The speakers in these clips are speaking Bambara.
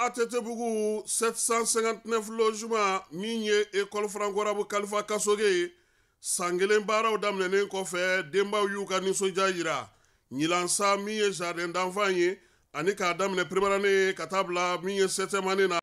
ATT Bougou 759 logements min ye école franco-arabe Kalifa Kassoge ye san kelen baaraw daminɛnen kɔfɛ denbaw y'u ka nisɔndiya yira ɲilansa min ye jardin d'enfant ye ani k'a daminɛ première année ka taa bila min ye 7e année na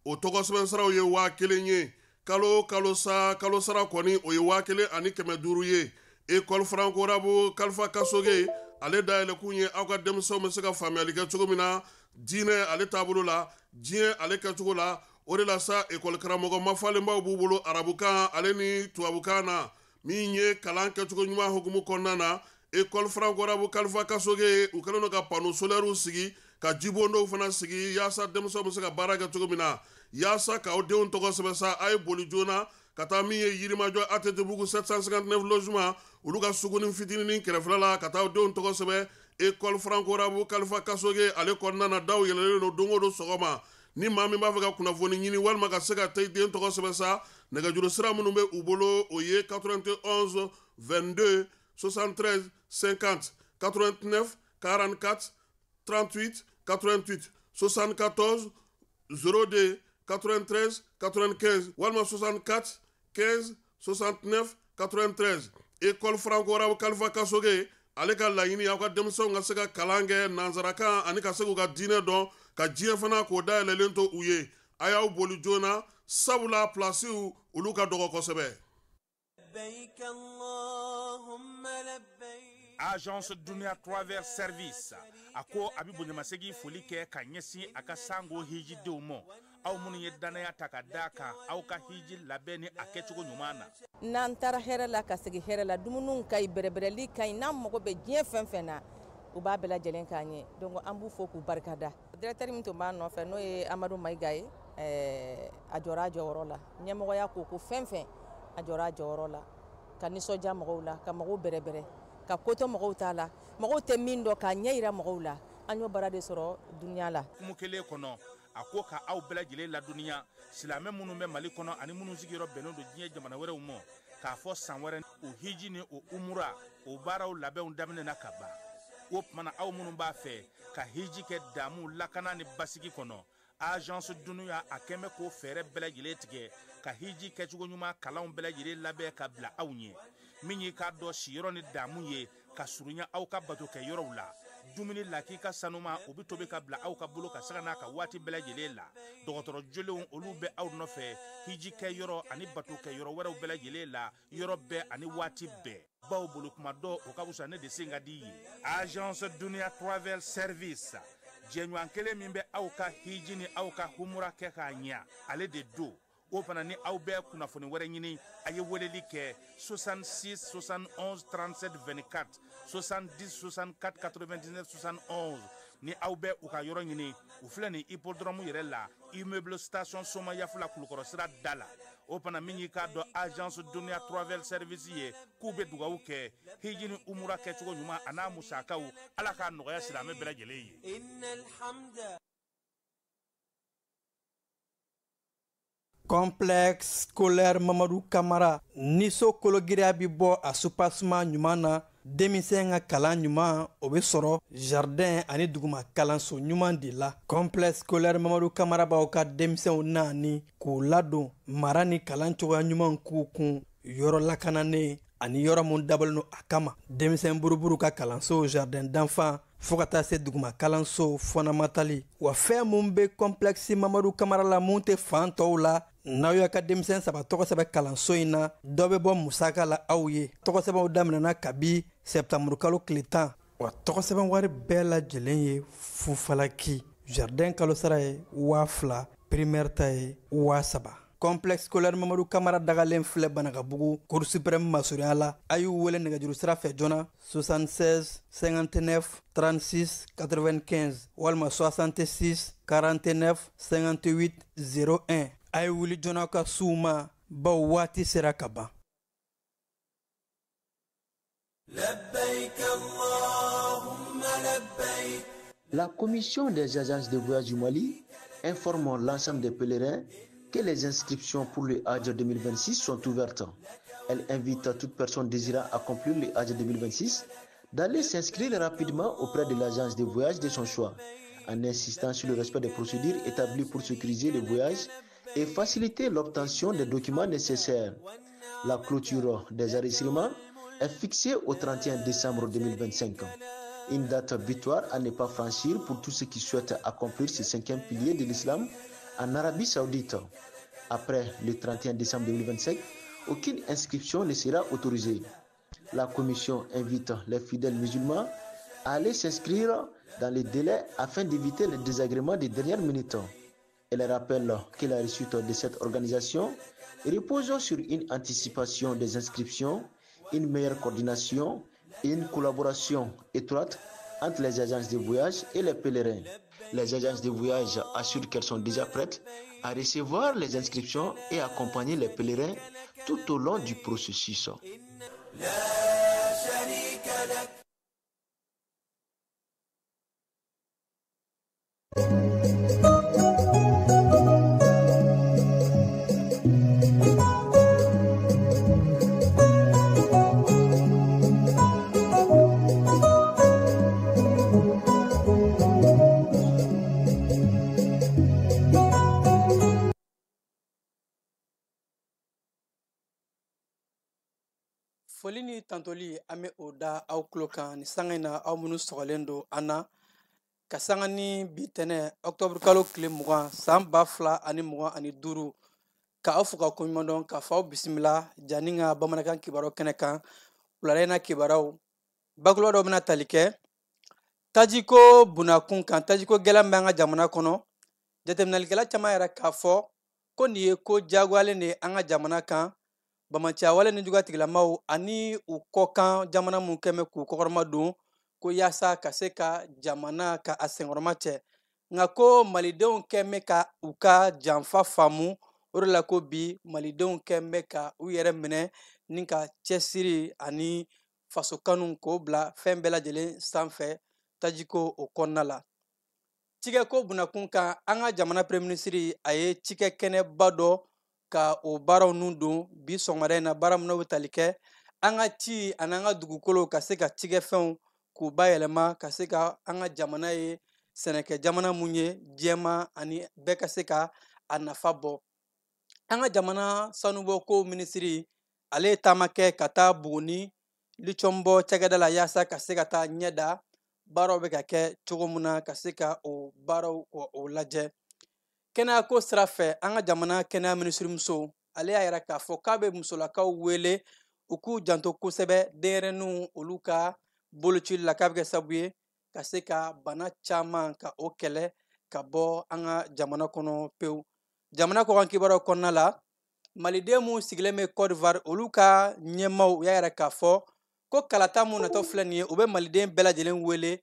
o tɔgɔsɛbɛn saraw ye 1000 ye kalo sara kɔni o ye 1500 ye école franco-arabe Kalifa Kassoge ale dayɛlɛkun ye aw ka denmisɛnw bɛ se ka faamuyali kɛ cogo min na diinɛ ale taabolo la diɲɛ ale kɛcogo la o de la sa école karamɔgɔ mafalenbaw b'u bolo arabukan ale ni tubabukan na min ye kalan kɛcogo ɲuman hukumu kɔnɔna na école franco-arabe Kalifa Kassoge u kɛlen don ka panneau solaire sigi ka jibondow fana sigi yaasa denmisɛnw bɛ se ka baara kɛ cogo min na yaasa k'aw denw tɔgɔ sɛbɛn sa a ye boli joona ka taa min ye yirimajɔ ATT Bougou 759 logements olu ka sugunin fitinin kɛrɛfɛla la ka taa denw tɔgɔ sɛbɛn école franco-arabe Kalifa Kassoge ale kɔnɔna na daw yɛlɛlen don don o don sɔgɔma ni maa min b'a fɛ ka kunnafoni ɲini walima ka se ka taa den tɔgɔ sɛbɛn sa nɛgɛjuru sira minnu bɛ u bolo o ye 91 22 73 50 89 44 38 88 74 02 93 95 walima 64 15 69 93 école franco-arabe Kalifa Kassoge ale ka laɲini aw ka denmisɛnw ka se ka kalan kɛ nanzarakan ani ka se k'u ka diinɛ dɔn ka diɲɛ fana k'o dayɛlɛlen to u ye a y'aw boli joona sabula plasiw olu ka dɔgɔ kosɛbɛ. Agence Dunia Travers Service a ko a bɛ bonyamasegin foli kɛ ka ɲɛsin a ka sango hijidenw ma aw minnu ye danaya ta ka da kan aw ka hiji labɛn ni a kɛcogo ɲuman na. N'an taara hɛrɛ la ka segin hɛrɛ la dumuniw ka ɲi bɛrɛbɛrɛli ka ɲi n'an mago bɛ diɲɛ fɛn fɛn na u b'a bɛɛ lajɛlen k'an ye donc an b'u fo k'u barikada. Directeur min tun b'a nɔfɛ n'o ye Amadu Mayiga ye a jɔra a jɔyɔrɔ la ɲɛmɔgɔya ko fɛn fɛn a jɔra a jɔyɔrɔ la ka nisɔndiya mɔgɔw la ka mɔgɔw bɛrɛbɛrɛ ka koto mɔgɔw t'a la mɔgɔw tɛ min dɔn k'a ɲɛ yira mɔgɔw la an y'o baara de sɔrɔ duniya la. Kumu kelen kɔnɔ a ko ka aw bɛɛ lajɛlen ladɔnniya silamɛ minnu bɛ Mali kɔnɔ ani minnu sigiyɔrɔ bɛnnen don diɲɛ jamana wɛrɛw ma k'a fɔ san wɛrɛ o hiji ni o umura o baaraw labɛnw daminɛna ka ban o tumana aw minnu b'a fɛ ka hiji kɛ damu lakana ni basigi kɔnɔ agence Dunuya a kɛn bɛ k'o fɛɛrɛ bɛɛ lajɛlen tigɛ ka hiji kɛcogo ɲuman kalanw bɛɛ lajɛlen labɛn ka bila aw ɲɛ min ye k'a dɔn siyɔrɔ ni damu ye ka surunya aw ka bato kɛ yɔrɔw la dumuni lakika sanuma o bɛ tobi ka bila aw ka bolo ka se ka n'a ka waati bɛɛ lajɛlen la dɔgɔtɔrɔ jolenw olu bɛ aw nɔfɛ hiji kɛ yɔrɔ ani bato kɛ yɔrɔ wɛrɛw bɛɛ lajɛlen la yɔrɔ bɛɛ ani waati bɛɛ baw bolo kuma dɔ o ka wusa ne de sen ka di ye agence Dunia Travel Service jɛɲɔgɔn kelen min bɛ aw ka hiji ni aw ka humura kɛ k'a ɲɛ ale de do o fana ni aw bɛɛ kunnafoni wɛrɛ ɲini a ye weleli kɛ 66 71 37 24 70 64 99 71 ni aw bɛɛ u ka yɔrɔ ɲini u filɛ ni hippodrome yɛrɛ la immeuble station Soma Yafula Kulukɔrɔ sira da la o fana min y'i k'a dɔn agence Dunia Travel Service ye k'u bɛ dugawu kɛ hiji ni umura kɛcogo ɲuman a n'a musakaw ala k'a nɔgɔya silamɛ bɛɛ lajɛlen ye. Complexe scolaire Mamadou Kamara niso kologira bi bɔ a supasuma ɲuman na denmisɛn ka kalan ɲuman o bɛ sɔrɔ jardin ani duguma kalanso ɲuman de la complexe scolaire Mamadou Kamara b'aw ka denmisɛnw naani k'u ladon mara ni kalan cogoya ɲuman k'u kun yɔrɔ lakananen ani yɔrɔ mun dabalen don a kama denmisɛn buruburu ka kalanso jardin d'enfant fo ka taa se duguma kalanso fɔnamatali wa fɛn mun bɛ complexe Mamadou Kamara la mun tɛ fan tɔw la n'aw y'a ka denmisɛn saba tɔgɔ sɛbɛn kalanso in na dɔ bɛ bɔ musaka la aw ye tɔgɔ sɛbɛnw daminɛna kabi septembre kalo tile 10 wa tɔgɔ sɛbɛn wari bɛɛ lajɛlen ye fufalaki jardin kalo sara ye 2000 primaire ta ye 3000 complexe scolaire Mamadou Kamara dagalen filɛ Banagabugu cour suprême masurunya la a y'u wele nɛgɛjuru sira fɛ joona 76 59 36 95 walima 66 49 58 01 a ye wuli joona ka suw ma baw waati sera ka ban. La commission des agences de voyage du Mali informe l'ensemble des pèlerins que les inscriptions pour le Hajj 2026 sont ouvertes. Elle invite toute personne désirant accomplir le Hajj 2026 d'aller s'inscrire rapidement auprès de l'agence de voyage de son choix. en insistant sur le respect des procédures établies pour sécuriser les voyages et faciliter l'obtention des documents nécessaires. La clôture des enregistrements est fixée au 31 décembre 2025. Une date butoir à ne pas franchir pour tous ceux qui souhaitent accomplir ce 5e pilier de l'islam en Arabie Saoudite. Après le 31 décembre 2025, aucune inscription ne sera autorisée. La commission invite les fidèles musulmans à aller s'inscrire dans les délais afin d'éviter les désagréments des dernières minutes. Elle rappelle que la réussite de cette organisation repose sur une anticipation des inscriptions, une meilleure coordination et une collaboration étroite entre les agences de voyage et les pèlerins. Les agences de voyage assurent qu'elles sont déjà prêtes à recevoir les inscriptions et accompagner les pèlerins tout au long du processus. Foli ni tantoli an bɛ o da aw tulo kan ni sanga in na aw minnu sɔgɔlen don an na ka sanga ni bi tɛnɛ octobre kalo tile 20 san 2025 ka aw fo ka koɲuman dɔn ka fɔ aw bisimila jani ka bamanankan kibaruw kɛnɛ kan wulada kibaruw bakuba dɔ bɛna tali kɛ tajiko bunakun kan tajiko gɛlɛn bɛ an ka jamana kɔnɔ jateminalikɛla caman yɛrɛ k'a fɔ ko nin ye ko jagoyalen de an ka jamana kan bamaciya wale ni juga tigilamaw ani u kɔkan jamana mun kɛmɛ k'u kɔkɔrɔma don ko yaasa ka se ka jamana ka a senkɔrɔma cɛ nka ko malidenw kɛmɛ ka u ka janfa faamu o de la ko bi malidenw kɛmɛ ka u yɛrɛ minɛ ni ka cɛsiri ani fasokanu k'o bila fɛn bɛɛ lajɛlen sanfɛ tajiko o kɔnɔna la cikɛko bunakun kan an ka jamana premier ministre a ye cikɛ kɛnɛba dɔ ka o baaraw nun don bi sɔgɔmada in na baara minnu bɛ tali kɛ an ka ci ani an ka dugukolo ka se ka cikɛfɛnw k'u bayɛlɛma ka se ka an ka jamana ye sɛnɛkɛ jamana mun ye jɛma ani bɛɛ ka se ka a nafa bɔ an ka jamana sanubɔko minisiri ale ye taama kɛ ka taa buguni litiyɔnbɔ cakɛda la yaasa ka se ka taa ɲɛda baaraw bɛ ka kɛ cogo min na ka se ka o baaraw o lajɛ kɛnɛyako sira fɛ an ka jamana kɛnɛya minisirimuso ale y'a yɛrɛ k'a fɔ k'a bɛ musolakaw wele u k'u janto kosɛbɛ denɲɛrɛninw olu ka boloci la k'a bɛ kɛ sababu ye ka se ka bana caman ka o kɛlɛ ka bɔ an ka jamana kɔnɔ pewu jamana kɔkan kibaruw kɔnɔna la maliden minnu sigilen bɛ Côte d'Ivoire olu ka ɲɛmaaw u y'a yɛrɛ k'a fɔ ko kalata mun natɔ filɛ nin ye u bɛ maliden bɛɛ lajɛlen wele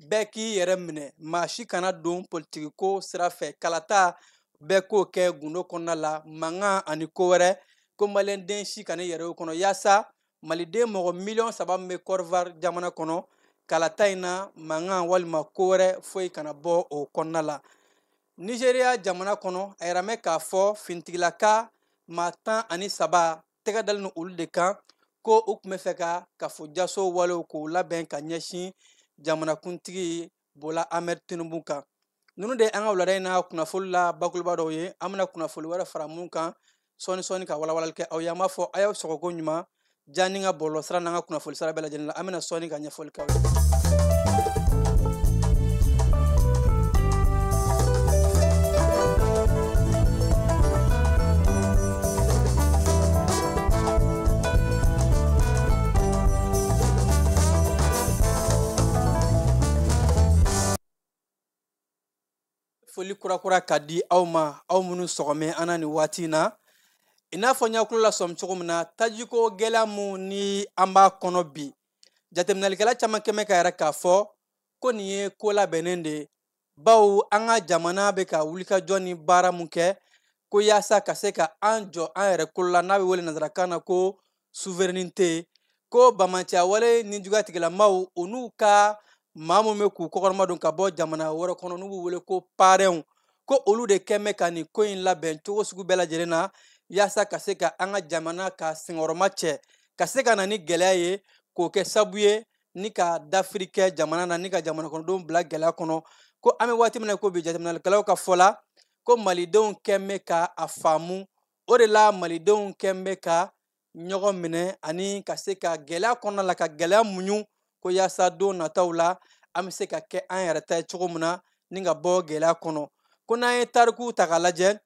bɛɛ k'i yɛrɛ minɛ maa si kana don politikiko sira fɛ kalata bɛɛ k'o kɛ gundo kɔnɔna la mankan ani ko wɛrɛ ko maliyɛnden si kana yɛrɛ o kɔnɔ yaasa maliden mɔgɔ 3 min bɛ Côte d'Ivoire jamana kɔnɔ kalata in na mankan walima ko wɛrɛ foyi kana bɔ o kɔnɔna la Nigeriya jamana kɔnɔ a yɛrɛ mɛn k'a fɔ finitigilaka maa 13 tɛgɛ dalen don olu de kan ko u tun bɛ fɛ ka kafojaso walew k'u labɛn ka ɲɛsin jamanakuntigi Bola Ahmed Tinubu kan ninnu de an ka wulada in na kunnafoli la bakuruba dɔw ye an bɛna kunnafoli wɛrɛ fara mun kan sɔɔni ka walawalali kɛ aw ye an b'a fɔ a y'aw sɔgɔko ɲuman jani ka bɔlɔlɔ sira n'an ka kunnafoli sira bɛɛ lajɛlen la an bɛna sɔɔni ka ɲɛfɔli kɛ aw ye foli kurakura ka di aw ma aw minnu sɔgɔmɛ an na ni waati in na i n'a fɔ n y'a tulo lasɔmi cogo min na tajiko gɛlɛya mun ni an b'a kɔnɔ bi jateminalikɛla caman kɛmɛ ka yɛrɛ k'a fɔ ko nin ye ko labɛnnen de ye bawo an ka jamana bɛ ka wulikajɔ ni baara mun kɛ ko yaasa ka se ka an jɔ an yɛrɛ kolo la n'a bɛ wele nanzarakan na ko souveraineté ko bamaciya wale ni juguya tigilamaw u n'u ka maa mun bɛ k'u kɔkɔrɔma don ka bɔ jamana wɛrɛ kɔnɔ n'u b'u wele ko parrainw ko olu de kɛmɛ ka nin ko in labɛn cogo sugu bɛɛ lajɛlen na yaasa ka se ka an ka jamana ka senkɔrɔma cɛ ka se ka na ni gɛlɛya ye k'o kɛ sababu ye ni ka dafiri kɛ jamana na ni ka jamana kɔnɔdenw bila gɛlɛya kɔnɔ ko an bɛ waati min na ko bi jateminɛlikɛlaw ka fɔ la ko malidenw kɛn bɛ ka a faamu o de la malidenw kɛn bɛ ka ɲɔgɔn minɛ ani ka se ka gɛlɛya kɔnɔna la ka gɛlɛya muɲu ko yaasa don nataw la an bɛ se ka kɛ an yɛrɛ ta ye cogo min na ni ka bɔ gɛlɛya kɔnɔ ko n'an ye tarikuw ta k'a lajɛ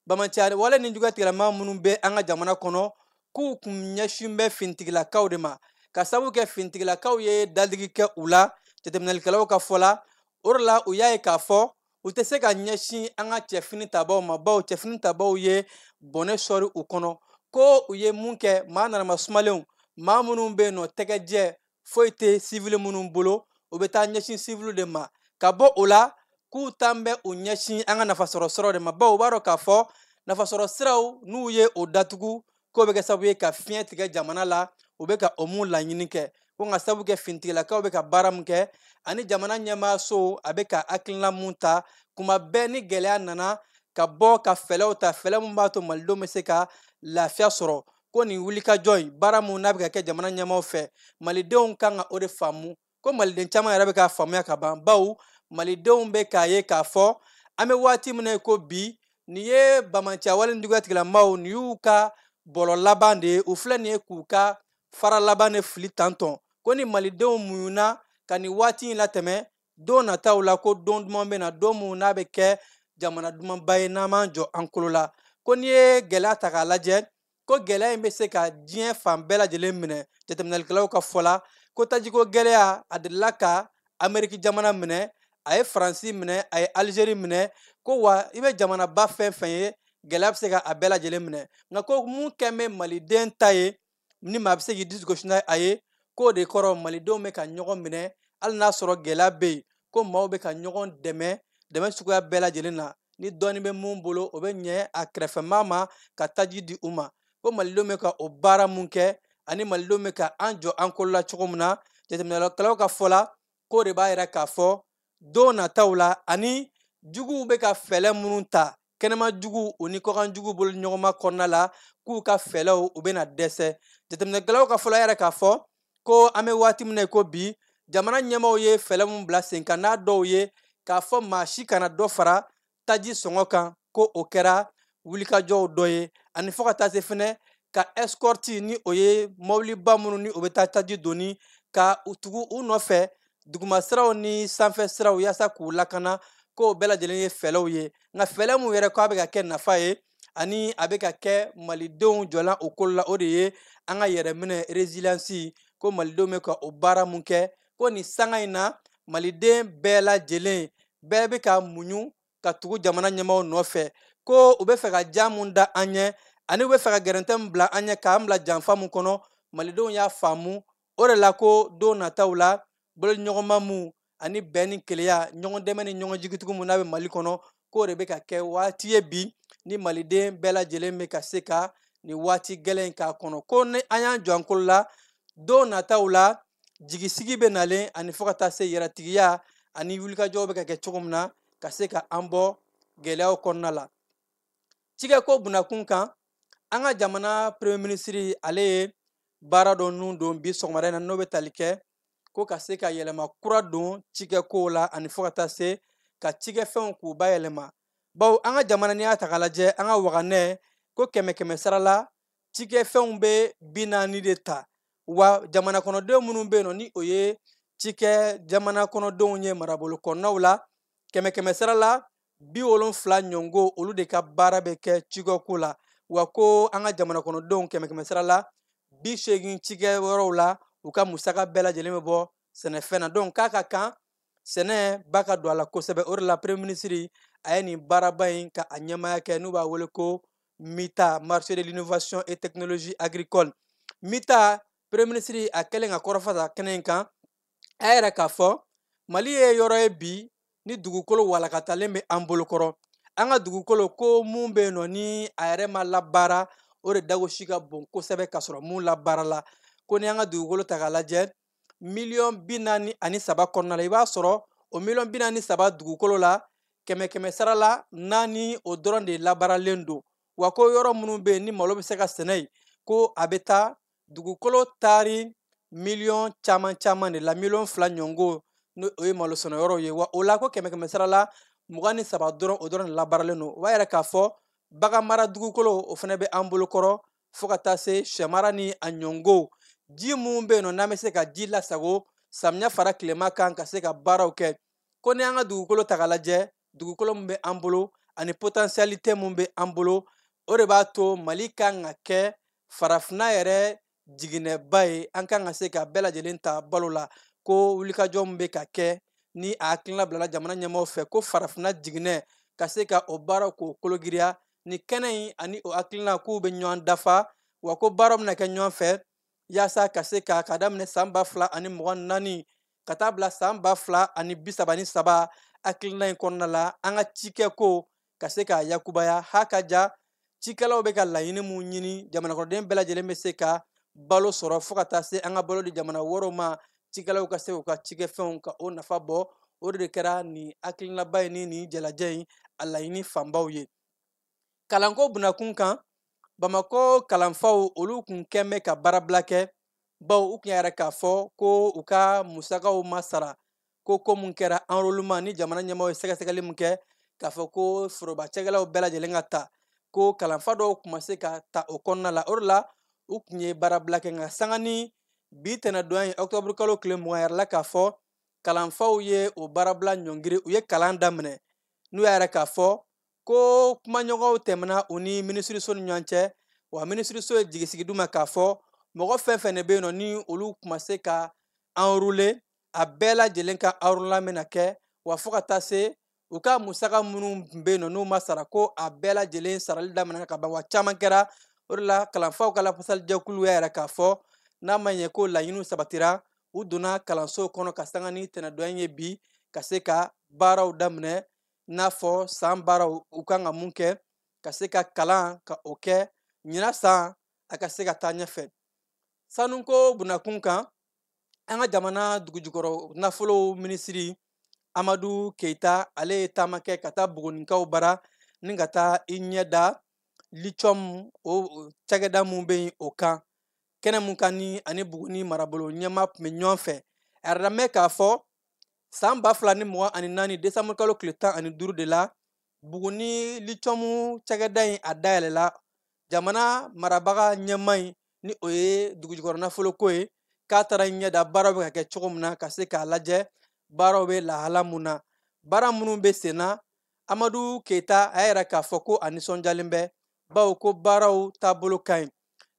bamaciya wale ni juguya tigilama minnu bɛ an ka jamana kɔnɔ k'u kun ɲɛsin bɛ finitigilakaw de ma ka sababu kɛ finitigilakaw ye dadigi kɛ u la jateminɛlikɛlaw ka fɔ la o de la u y'a ye k'a fɔ u tɛ se ka ɲɛsin an ka cɛfini tabaw ma bawo cɛfini tabaw ye bɔnɛ sɔri u kɔnɔ ko u ye mun kɛ maa nanama sumalenw maa minnu bɛ yen nɔ tɛgɛjɛ foyi tɛ sivili minnu bolo u bɛ taa ɲɛsin sivili de ma ka bɔ o la k'u tan bɛ u ɲɛsin an ka nafasɔrɔ siraw de ma bawo u b'a dɔn k'a fɔ nafasɔrɔ siraw n'u ye o datugu k'o bɛ kɛ sababu ye ka fiɲɛ tigɛ jamana la u bɛ ka o mun laɲini kɛ ko nka sababu kɛ finitigilakaw bɛ ka baara min kɛ ani jamana ɲɛmaayaso a bɛ ka hakilina mun ta kuma bɛɛ ni gɛlɛya nana ka bɔ ka fɛlɛw ta fɛlɛ mun b'a to malidenw bɛ se ka lafiya sɔrɔ ko nin wulikajɔ in baara mun n'a bɛ ka kɛ jamana ɲɛmaaw fɛ malidenw kan ka o de faamu ko maliden caman yɛrɛ bɛ k'a faamuya ka ban bawo malidenw bɛ k'a ye k'a fɔ an bɛ waati min na ko bi nin ye bamaciya wale ni juguya tigilamaw nin y'u ka bɔlɔ laban de ye u filɛ nin ye k'u ka fara laban de fili tantɔn ko ni malidenw muɲuna ka nin waati in latɛmɛ don nataw la ko don duman bɛ na don mun n'a bɛ kɛ jamana dumanba ye n'an m'an jɔ an kolo la ko n'i ye gɛlɛya ta k'a lajɛ ko gɛlɛya in bɛ se ka diɲɛ fan bɛɛ lajɛlen minɛ jateminɛlikɛlaw ka fɔ la ko tajiko gɛlɛya a delila ka ameriki jamana minɛ a ye faransi minɛ a ye alizeri minɛ ko wa i bɛ jamanaba fɛn fɛn ye gɛlɛya bɛ se ka a bɛɛ lajɛlen minɛ nka ko mun kɛn bɛ maliden ta ye ni maa bɛ se k'i disi n'a a ye k'o de kɔrɔ malidenw bɛ ka ɲɔgɔn minɛ hali n'a sɔrɔ gɛlɛya bɛ yen ko maaw bɛ ka ɲɔgɔn dɛmɛ suguya bɛɛ lajɛlen na ni dɔɔnin bɛ mun bolo o bɛ ɲɛ a kɛrɛfɛmaa ma ka taji di u ma ko malidenw bɛ ka o baara mun kɛ ani malidenw bɛ ka an jɔ an kolo la cogo min na jateminɛlikɛlaw ka fɔ la k'o de b'a yɛrɛ k'a fɔ don nataw la ani juguw bɛ ka fɛlɛ minnu ta kɛnɛma jugu u ni kɔkan jugu bolo ɲɔgɔnma kɔnɔna la k'u ka fɛlɛw u bɛ na dɛsɛ jateminɛlikɛlaw ka fɔlɔ yɛrɛ k'a fɔ ko an bɛ waati min na ko bi jamana ɲɛmaaw ye fɛlɛ min bila sen kan n'a dɔw ye k'a fɔ maa si kana dɔ fara taji sɔngɔ kan ko o kɛra wulikajɔw dɔ ye ani fɔ ka taa se fɛnɛ ka escorte ni o ye mɔbiliba minnu ni o bɛ taa taji doni ka tugu u nɔfɛ duguma siraw ni sanfɛ siraw yaasa k'u lakana k'o bɛɛ lajɛlen ye fɛlɛw ye nka fɛlɛ mun yɛrɛ ko a bɛ ka kɛ nafa ye ani a bɛ ka kɛ malidenw jɔlan o kolo la o de ye an ka yɛrɛminɛ résilience ko malidenw bɛ ka o baara mun kɛ ko nin sanga in na maliden bɛɛ lajɛlen bɛɛ bɛ ka muɲu ka tugu jamana ɲɛmaaw nɔfɛ ko u bɛ fɛ ka ja mun da an ɲɛ ani u bɛ fɛ ka gɛrɛntɛ min bila an ɲɛ k'an bila janfa mun kɔnɔ malidenw y'a faamu o de la ko don nataw la boloɲɔgɔnma mun ani bɛn ni keleya ɲɔgɔn dɛmɛ ni ɲɔgɔn jigitigiw mun n'a bɛ mali kɔnɔ k'o de bɛ ka kɛ waati ye bi ni maliden bɛɛ lajɛlen bɛ ka se ka nin waati gɛlɛn in k'a kɔnɔ ko ni an y'an jɔ an kolo la don nataw la jigisigi bɛ nalen ani fɔ ka taa se yɛrɛtigiya ani wulikajɔw bɛ ka kɛ cogo min na ka se ka an bɔ gɛlɛyaw kɔnɔna la cikɛko bunakun kan an ka jamana premier ministre ale ye baara dɔ nun don bi sɔgɔmada in na n'o bɛ tali kɛ ko ka se ka yɛlɛma kura don cikɛkow la ani fɔ ka taa se ka cikɛfɛnw k'u bayɛlɛma bawo an ka jamana n'i y'a ta k'a lajɛ an ka waganɛ ko kɛmɛ sara la cikɛfɛnw bɛ 40 de ta wa jamana kɔnɔdenw minnu bɛ yen nɔ ni o ye cikɛ jamana kɔnɔdenw ye marabolo kɔnɔnaw la kɛmɛ sara la 70 ɲɔngo olu de ka baara bɛ kɛ cikɛko la wa ko an ka jamana kɔnɔdenw kɛmɛ sara la 80 cikɛ yɔrɔw la u ka musaka bɛɛ lajɛlen bɛ bɔ sɛnɛfɛn na donc k'a ka kan sɛnɛ ba ka don a la kosɛbɛ o de la premier ministre a ye nin baaraba in ka a ɲɛmaya kɛ n'u b'a wele ko MITA marché de l'innovation et technologie agricole MITA premier ministre a kɛlen ka kɔrɔfɔ kɛnɛ in kan a yɛrɛ k'a fɔ mali ye yɔrɔ ye bi ni dugukolo walakatalen bɛ an bolokɔrɔ an ka dugukolo ko mun bɛ yen nɔ ni a yɛrɛ ma labaara o de dagosi ka bon kosɛbɛ ka sɔrɔ mun labaara la ko ni an ka dugukolo ta k'a lajɛ 43 kɔnɔna la i b'a sɔrɔ o 43 dugukolo la kɛmɛ sara la 4 o dɔrɔn de labaaralen don wa ko yɔrɔ minnu bɛ yen ni malo bɛ se ka sɛnɛ yen ko a bɛ taa dugukolo taari miliyɔn caman de la 2 ɲɔngo no o ye malo sɔnɔ yɔrɔ ye wa o la ko kɛmɛ sara la 23 dɔrɔn o dɔrɔn labaaralen don o b'a yɛrɛ k'a fɔ bagan mara dugukolo o fana bɛ an bolo kɔrɔ fo ka taa se sɛ mara ni a ɲɔngo ji minnu bɛ yen nɔ n'an bɛ se ka ji lasago samiya fara tilema kan ka se ka baaraw kɛ ko ni an ka dugukolo ta k'a lajɛ dugukolo min bɛ an bolo ani potentialité min bɛ an bolo o de b'a to Mali kan ka kɛ farafinna yɛrɛ jiginɛba ye an kan ka se ka bɛɛ lajɛlen ta balo la ko wulikajɔ min bɛ ka kɛ ni a hakilina bilala jamana ɲɛmaaw fɛ ko farafinna jiginɛ ka se ka o baaraw k'o kologiriya ni kɛnɛ in ani o hakilina k'u bɛ ɲɔgɔn dafa wa ko baaraw bɛna kɛ ɲɔgɔn fɛ yaasa ka se ka daminɛ san 2024 ka taa bila san 2033 hakilina in kɔnɔna la an ka cikɛ ko ka se ka yakubaya hakaja cikɛlaw bɛ ka laɲini mun ɲini jamanakɔnɔden bɛɛ lajɛlen bɛ se ka balo sɔrɔ fo ka taa se an ka balo di jamana wɔɔrɔw ma cikɛlaw ka se u ka cikɛfɛnw ka o nafa bɔ o de kɛra nin hakilinaba ye ni nin jɛlajɛ in a laɲini fanbaw ye kalanko bunakun kan Bamako kalanfaw olu kun kɛn bɛ ka baarabila kɛ bawo u kun y'a yɛrɛ k'a fɔ ko u ka musakaw ma sara ko mun kɛra enrôlement ni jamana ɲɛmaaw ye sɛgɛsɛgɛli min kɛ k'a fɔ ko foroba cɛkɛlaw bɛɛ lajɛlen ka ta ko kalanfa dɔw kun ma se ka ta o kɔnɔna la o de la u kun ye baarabila kɛ nka sanga ni bi tɛnɛdonya ye octobre kalo tile 20 yɛrɛ la k'a fɔ kalanfaw ye o baarabila ɲɔngiri u ye kalan daminɛ n'u y'a yɛrɛ k'a fɔ ko kumaɲɔgɔnw tɛmɛna u ni minisiriso ni ɲɔgɔn cɛ wa minisiriso ye jigisigi d'u ma k'a fɔ mɔgɔ fɛn fɛn de bɛ yen nɔ ni olu kun ma se ka enrôler a bɛɛ lajɛlen ka enrôlement bɛna kɛ wa fo ka taa se u ka musaka minnu bɛ yen nɔ n'u ma sara ko a bɛɛ lajɛlen sarali daminɛna ka ban wa caman kɛra o de la kalanfaw ka lafasali jɛkulu y'a yɛrɛ k'a fɔ n'a ma ɲɛ ko laɲiniw sabatira u donna kalanso kɔnɔ ka sanga ni tɛnɛdonya ye bi ka se ka baaraw daminɛ n'a fɔ san baaraw u kan ka mun kɛ ka se ka kalan ka o kɛ ɲina san a ka se ka taa ɲɛfɛ sanuko bunakun kan an ka jamana dugujukɔrɔ nafolo minisiri Amadu Keita ale ye taama kɛ ka taa Bugunikaw bara ni ka taa i ɲɛ da lithium o cakɛda mun bɛ yen o kan kɛnɛ mun kan ni ani Buguni marabolo ɲɛmaa tun bɛ ɲɔgɔn fɛ a yɛrɛ mɛn k'a fɔ san 2024 décembre kalo tile 15 de la Buguni lithium cakɛda in a dayɛlɛla jamana marabaga ɲɛmaa in ni o ye dugujukɔrɔ nafoloko ye k'a taara ɲɛ da baaraw bɛ ka kɛ cogo min na ka se k'a lajɛ baaraw bɛ lahala mun na baara minnu bɛ sen na Amadu Keita a yɛrɛ k'a fɔ ko a nisɔndiyalen bɛ bawo ko baaraw taabolo ka ɲi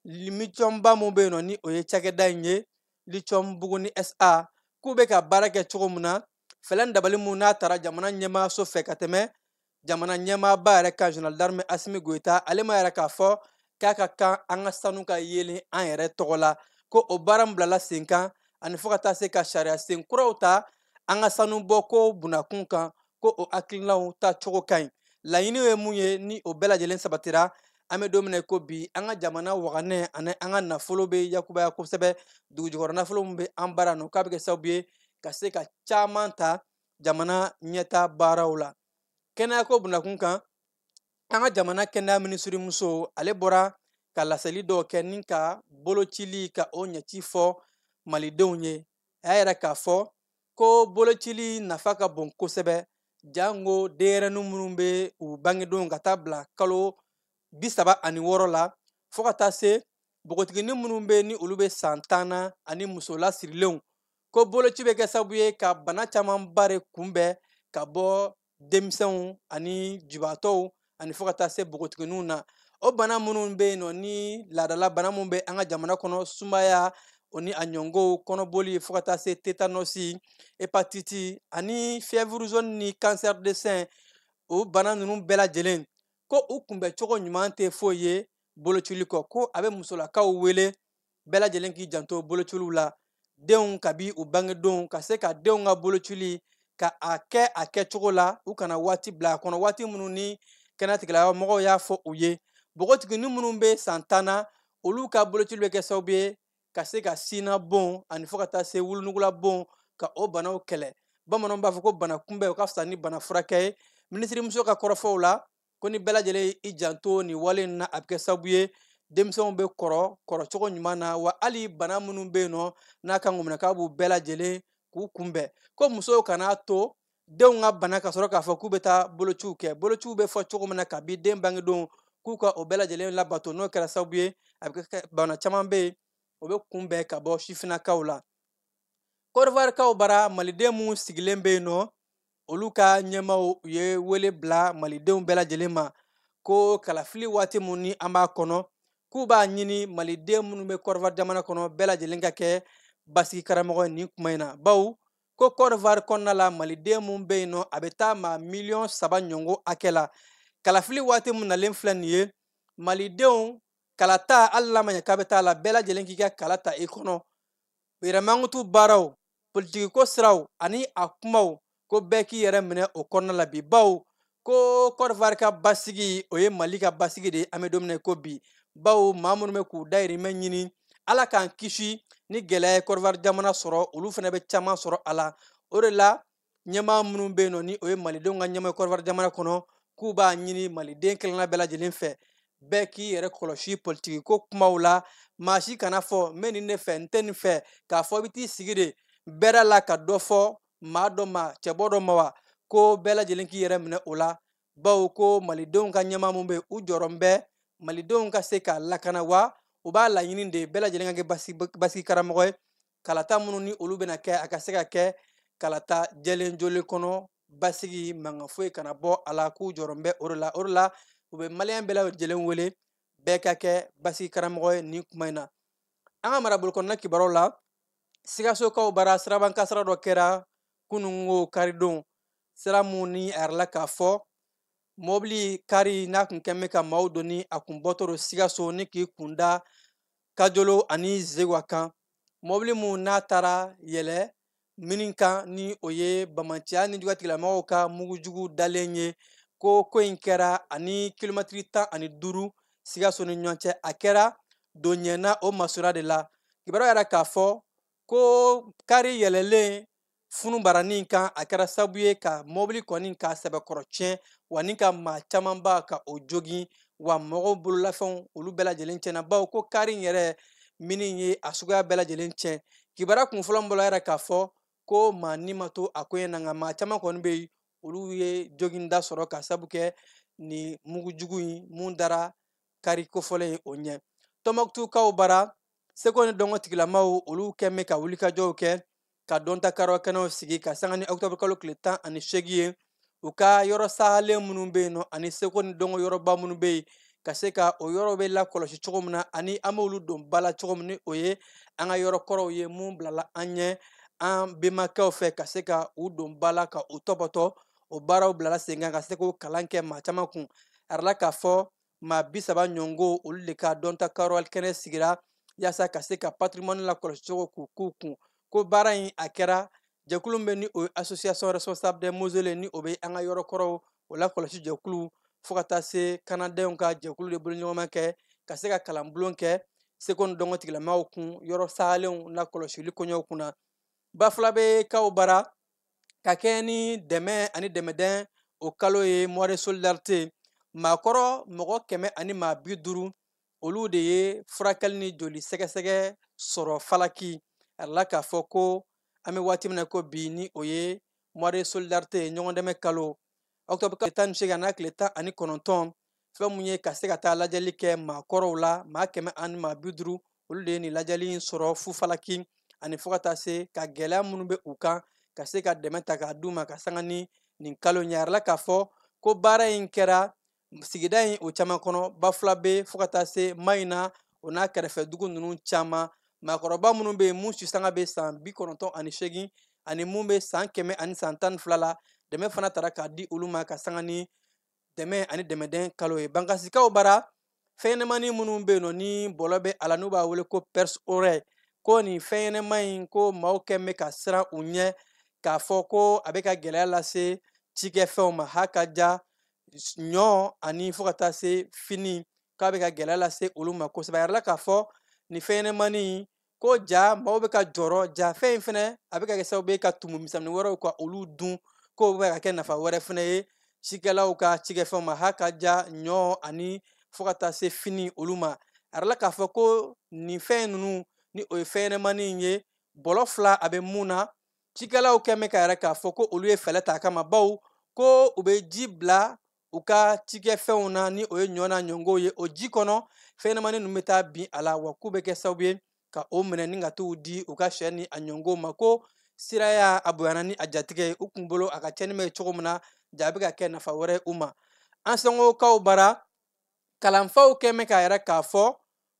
lithiumba mun bɛ yen nɔ ni o ye cakɛda in ye lithium Buguni SA k'u bɛ ka baara kɛ cogo min na fɛlɛn dabali mun n'a taara jamana ɲɛmaaso fɛ ka tɛmɛ jamana ɲɛmaaba yɛrɛ kan Général d'armée Asimi Goïta ale ma yɛrɛ k'a fɔ k'a ka kan an ka sanu ka yelen an yɛrɛ tɔgɔ la ko o baara min bilala sen kan ani fo ka taa se ka sariya sen kuraw ta an ka sanu bɔ ko bunakun kan ko o hakilinaw ta cogo ka ɲi laɲini ye mun ye ni o bɛɛ lajɛlen sabatira an bɛ don min na ko bi an ka jamana waganɛ ani an ka nafolo bɛ yakubaya kosɛbɛ dugujukɔrɔ nafolo min bɛ an baara nɔ k'a bɛ kɛ sababu ye ka se ka caman ta jamana ɲɛta baaraw la kɛnɛyako bunakun kan an ka jamana kɛnɛya minisiri muso ale bɔra ka laseli dɔw kɛ ni ka bolocili ka o ɲɛci fɔ malidenw ye a y'a yɛrɛ k'a fɔ ko bolocili nafa ka bon kosɛbɛ jango denyɛrɛnin minnu bɛ u bangedenw ka taa bila kalo 36 la fo ka taa se npogotiginin minnu bɛ ni olu bɛ san 10 na ani muso lasirilenw ko boloci bɛ kɛ sababu ye ka bana camanba de kunbɛn ka bɔ denmisɛnw ani jubatɔw ani fo ka taa se npogotigininw na o bana minnu bɛ yen nɔ ni laadala bana minnu bɛ an ka jamana kɔnɔ sumaya o ni a ɲɔngow kɔnɔboli fo ka taa se tétanos hépatite ani fièvre jaune ni cancer de sein o bana ninnu bɛɛ lajɛlen ko u kunbɛn cogo ɲuman tɛ foyi ye bolocili kɔ ko a bɛ musolakaw wele bɛɛ lajɛlen k'i janto bolociliw la denw kabi u bangedenw ka se ka denw ka bolocili ka a kɛ a kɛcogo la u kana waati bila a kɔnɔ waati minnu ni kɛnɛya tigilamɔgɔw y'a fɔ u ye npogotiginin minnu bɛ san 10 na olu ka bolocili bɛ kɛ sababu ye ka se ka sina bon ani fo ka taa se wulunugula bon ka o banaw kɛlɛ bamananw b'a fɔ ko bana kunbɛn o ka fisa ni bana furakɛ ye minisirimuso ka kɔrɔfɔw la ko ni bɛɛ lajɛlen i janto nin wale in na a bɛ kɛ sababu ye denmisɛnw bɛ kɔrɔ cogo ɲuman na wa hali bana minnu bɛ yen nɔ n'a kan ka minɛ k'a b'u bɛɛ lajɛlen k'u kunbɛn ko musow kana to denw ka bana ka sɔrɔ k'a fɔ k'u bɛ taa bolociw kɛ bolociw bɛ fɔ cogo min na kabi den bangedon k'u ka o bɛɛ lajɛlen labato n'o kɛra sababu ye a bɛ kɛ bana caman bɛ yen o bɛ kunbɛn ka bɔ sifinnakaw la Côte d'Ivoirekaw bara maliden minnu sigilen bɛ yen nɔ olu ka ɲɛmaaw u ye wele bila malidenw bɛɛ lajɛlen ma ko kalafili waati min ni an b'a kɔnɔ k'u b'a ɲini maliden minnu bɛ Côte d'Ivoire jamana kɔnɔ bɛɛ lajɛlen ka kɛ basigi karamɔgɔ ye nin kuma in na bawo ko Côte d'Ivoire kɔnɔna la maliden minnu bɛ yen nɔ a bɛ taa maa 3 ɲɔgɔn hakɛ la kalafili waati min nalen filɛ nin ye malidenw kala ta hali n'a ma ɲɛ k'a bɛ taa la bɛɛ lajɛlen k'i ka kala ta i kɔnɔ yɛrɛmankutu baaraw politiki ko siraw ani a kumaw ko bɛɛ k'i yɛrɛ minɛ o kɔnɔna la bi bawo ko Côte d'Ivoire ka basigi o ye Mali ka basigi de ye an bɛ don min na ko bi bawo maa minnu bɛ k'u dayirimɛ ɲini ala k'an kisi ni gɛlɛya ye Côte d'Ivoire jamana sɔrɔ olu fana bɛ caman sɔrɔ a la o de la ɲɛmaa minnu bɛ yen nɔ ni o ye malidenw ka ɲɛmaa ye Côte d'Ivoire jamana kɔnɔ k'u b'a ɲini maliden kelenna bɛɛ lajɛlen fɛ bɛɛ k'i yɛrɛ kɔlɔsi politiki ko kumaw la maa si kana fɔ n bɛ nin de fɛ n tɛ nin fɛ k'a fɔ i bɛ t'i sigi de bɛɛra la ka dɔ fɔ maa dɔ ma cɛbɔ dɔ ma wa ko bɛɛ lajɛlen k'i yɛrɛ minɛ o la bawo ko malidenw ka ɲɛmaa min bɛ yen u jɔrɔ bɛ malidenw ka se k'a lakana wa u b'a laɲini de bɛɛ lajɛlen ka kɛ basigi karamɔgɔ ye kalata minnu ni olu bɛna kɛ a ka se ka kɛ kalata jɛlen jolen kɔnɔ basigi mankan foyi kana bɔ a la k'u jɔrɔ bɛ o de la u bɛ maliyɛn bɛɛ lajɛlen wele bɛɛ ka kɛ basigi karamɔgɔ ye nin kuma in na an ka marabolo kɔnɔna kibaruw la Sikasokaw bara siraban kasara dɔ kɛra kunungo karidon sira mun ni a yɛrɛla k'a fɔ mɔbili kari n'a kun kɛn bɛ ka maaw don ni a kun bɔtɔ don Sikaso ni k'i kunda Kajolo ani Zewa kan mɔbili mun n'a taara yɛlɛ min kan ni o ye Bamanciya ni jugutigɛlamɔgɔw ka mugujugu dalen ye ko in kɛra ani kilomɛtiri 15 Sikaso ni ɲɔgɔn cɛ a kɛra don ɲɛna o masuruya de la kibaruya yɛrɛ k'a fɔ ko kari yɛlɛlen funu baranin kan a kɛra sababu ye ka mɔbili kɔni ka sɛbɛkɔrɔ tiɲɛ wa ni ka maa camanba ka o jogin wa mɔgɔw bololafɛnw olu bɛɛ lajɛlen tiɲɛna bawo ko kari in yɛrɛ minin ye a suguya bɛɛ lajɛlen tiɲɛ kibaruya kun fɔlɔ min bɔra yɛrɛ k'a fɔ ko maa ni ma to a ko in na nka maa caman kɔni bɛ yen olu ye joginda sɔrɔ ka sabu kɛ ni mugujugu in mun dara kari kofɔlen ye o ɲɛ Tɔnbukutukaw bara Seko ni dɔngɔ tigilamaw olu kɛn bɛ ka wulikajɔw kɛ ka dɔnta karaw kɛnɛw sigi ka sanga ni Octobre kalo tile 18 ye u ka yɔrɔ sahalen minnu bɛ yen nɔ ani Seko ni dɔngɔ yɔrɔba minnu bɛ yen ka se ka o yɔrɔ bɛ lakɔlɔsi cogo min na ani an b'olu don ba la cogo min ni o ye an ka yɔrɔ kɔrɔw ye mun bilala an ɲɛ an bɛnbakɛw fɛ ka se ka u don ba la ka u tɔbɔtɔ o baaraw bilala sen kan ka se k'o kalan kɛ maa caman kun a yɛrɛla k'a fɔ maa 30 ɲɔgɔngo olu de ka dɔnta karaw kɛnɛ sigira yaasa ka se ka patrimoine lakɔlɔsi cogo k'u kun ko baara in a kɛra jɛkulu bɛ ni o ye association responsable des mausolées ni o bɛ an ka yɔrɔ kɔrɔw o lakɔlɔsi jɛkulu fo ka taa se kanadenw ka jɛkulu de boloɲɔgɔnma kɛ ka se ka kalanbulon kɛ Seko ni dɔngɔ tigilamaaw kun yɔrɔ sahalenw lakɔlɔsili koɲɛw kunna Bafulabe kaw bara ka kɛ ni dɛmɛ ani dɛmɛdɛn o kalo ye mois de solidarité maakɔrɔ mɔgɔ 150 olu de ye furakɛli ni joli sɛgɛsɛgɛ sɔrɔ falaki a yɛrɛla k'a fɔ ko an bɛ waati min na ko bi ni o ye mois de solidarité ɲɔgɔn dɛmɛ kalo Octobre tile 18 a n'a tile 19 fɛn mun ye ka se ka taa lajɛli kɛ maakɔrɔw la maa 150 olu de ye nin lajɛli in sɔrɔ fu falaki ani fo ka taa se ka gɛlɛya minnu bɛ u kan ka se ka dɛmɛ ta k'a d'u ma ka sanga ni nin kalo in ye a yɛrɛla k'a fɔ ko baara in kɛra sigida in o caman kɔnɔ Bafulabe fo ka taa se Mayina o n'a kɛrɛfɛ dugu ninnu caman maakɔrɔba minnu bɛ yen mun si sanga bɛ san 98 ani mun bɛ san 100 ani san 12 la dɛmɛ fana tara k'a di olu ma ka sanga ni dɛmɛ ani dɛmɛdɛn kalo ye Bankasikaw bara fɛnɲɛnɛmanin minnu bɛ yen nɔ ni bɔlɔ bɛ a la n'u b'a wele ko perce oreille ko nin fɛnɲɛnɛma in ko maaw kɛn bɛ ka siran u ɲɛ k'a fɔ ko a bɛ ka gɛlɛya lase cikɛfɛnw ma ha ka ja ɲɔ ani fo ka taa se fini k'a bɛ ka gɛlɛya lase olu ma kosɛbɛ a yɛrɛla k'a fɔ nin fɛnɲɛnɛmanin ko ja maaw bɛ ka jɔrɔ ja fɛn in fɛnɛ a bɛ ka kɛ sababu ye ka tumu misɛnnin wɛrɛw ka olu dun k'o bɛ ka kɛ nafa wɛrɛ fɛnɛ ye cikɛlaw ka cikɛfɛnw ma ha ka ja ɲɔ ani fo ka taa se fini olu ma a yɛrɛla k'a fɔ ko nin fɛn ninnu ni o ye fɛnɲɛnɛmanin ye bɔlɔ 2 a bɛ mun na cikɛlaw kɛn bɛ ka yɛrɛ k'a fɔ ko olu ye fɛlɛ ta kama baw ko u bɛ ji bila u ka cikɛfɛnw na ni o ye ɲɔ n'a ɲɔngow ye o ji kɔnɔ fɛnɲɛnamanin ninnu bɛ taa bin a la wa k'u bɛ kɛ sababu ye ka o minɛ ni ka t'u di u ka sɛ ni a ɲɔngow ma ko sira y'a bonyana ni a jatigɛ ye u kun bolo a ka cɛnni bɛ cogo min na ja bɛ ka kɛ nafa wɛrɛ ye u ma an sɔngɔkaw bara kalanfaw kɛn bɛ ka yɛrɛ k'a fɔ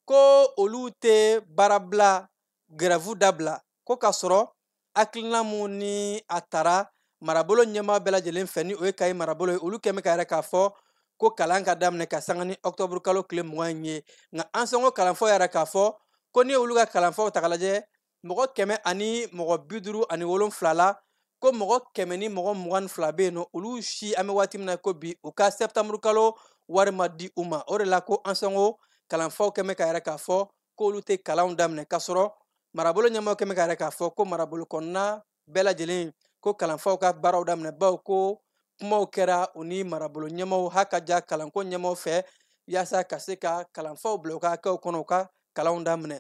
ko olu tɛ baarabila gɛrɛfu dabila ko k'a sɔrɔ hakilina mun ni a tara marabolo ɲɛmaa bɛɛ lajɛlen fɛ ni o ye kayi marabolo ye olu kɛn bɛ ka yɛrɛ k'a fɔ ko kalan ka daminɛ ka sanga ni octobre kalo tile 20 ye nka an sɔngɔ kalanfaw yɛrɛ k'a fɔ ko ni olu ka kalanfaw ta ka lajɛ mɔgɔ 100 ani mɔgɔ 57 la ko mɔgɔ 100 ni mɔgɔ 22 bɛ yen nɔ olu si an bɛ waati min na ko bi u ka septembre kalo wari ma di u ma o de la ko an sɔngɔ kalanfaw kɛn bɛ ka yɛrɛ k'a fɔ ko olu tɛ kalanw daminɛ k'a sɔrɔ marabolo ɲɛmaaw kɛn bɛ ka yɛrɛ k'a fɔ ko marabolo kɔnɔna bɛɛ lajɛlen ko kalanfaw ka baaraw daminɛ baw ko kumaw kɛra u ni marabolo ɲɛmaaw ha ka ja kalanko ɲɛmaaw fɛ yaasa ka se ka kalanfaw bila u ka hakɛw kɔnɔ u ka kalanw daminɛ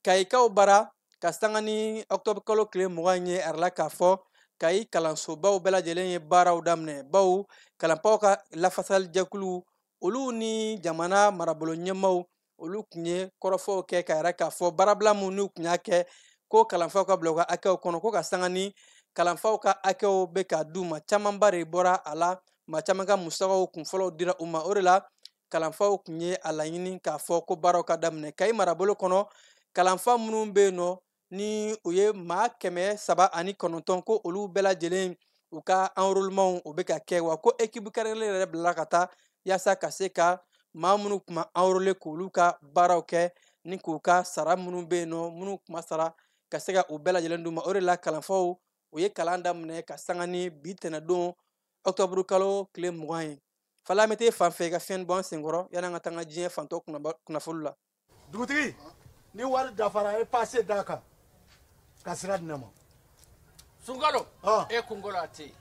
kayikaw bara ka sanga ni octobre kalo tile 20 ye arala k'a fɔ kayi kalansobaw bɛɛ lajɛlen ye baaraw daminɛ baw kalanfaw ka lafasali jɛkulu olu ni jamana marabolo ɲɛmaaw olu tun ye kɔrɔfɔw kɛ ka yɛrɛ k'a fɔ baarabila mun n'u tun y'a kɛ ko kalanfaw ka bila u ka hakɛw kɔnɔ ko ka sanga ni kalanfaw ka hakɛw bɛ ka d'u ma camanba de bɔra a la maa caman ka musakaw kunfɔlɔw dira u ma o de la kalanfaw tun ye a laɲini k'a fɔ ko baaraw ka daminɛ kayi marabolo kɔnɔ kalanfa minnu bɛ yen nɔ ni u ye maa 309 ko olu bɛɛ lajɛlen u ka enrôlement u bɛ ka kɛ wa ko équipe kɛrɛnkɛrɛnnen yɛrɛ bilala ka taa yaasa ka se ka maa minnu tun ma enrôler k'olu ka baaraw kɛ ni k'u ka sara minnu bɛ yen nɔ minnu tun ma sara ka se ka u bɛɛ lajɛlen d'u ma o de la kalanfaw u ye kalan daminɛ ka sanga ni bi tɛnɛdon octobre kalo tile 20 ye fala mete fan fɛ ka fiɲɛni bɔ an senkɔrɔ yanni an ka taa an ka diɲɛ fantɔ kunnafoli la dugutigi ni wari dafara e passe d'a kan ka sira di ne ma sunkalo e kunkolo a tɛ yen